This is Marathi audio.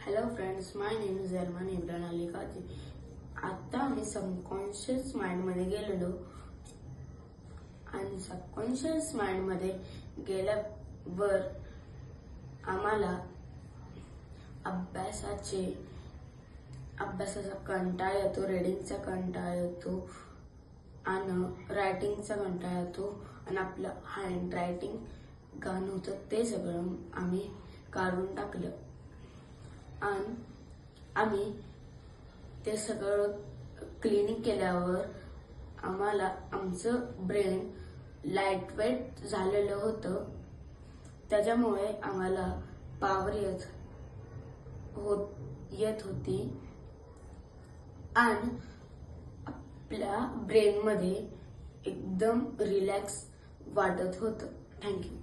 Hello friends, my name is Arman Imran Ali Kazi. आता आम्ही सबकॉन्शियस माइंडमध्ये गेलेलो आणि सबकॉन्शियस माइंडमध्ये गेल्यावर आम्हाला अभ्यासाचा कंटाळा येतो, रीडिंगचा कंटाळा येतो आणि रायटिंगचा कंटाळा येतो आणि आपलं हँड रायटिंग घाण होतं. ते सगळं आम्ही काढून टाकलं आणि आम्ही ते सगळं क्लिनिंग केल्यावर आम्हाला आमचं ब्रेन लाईट वेट झालेलं होतं. त्याच्यामुळे आम्हाला पावर येत होती आणि आपल्या ब्रेनमध्ये एकदम रिलॅक्स वाटत होतं. थँक्यू.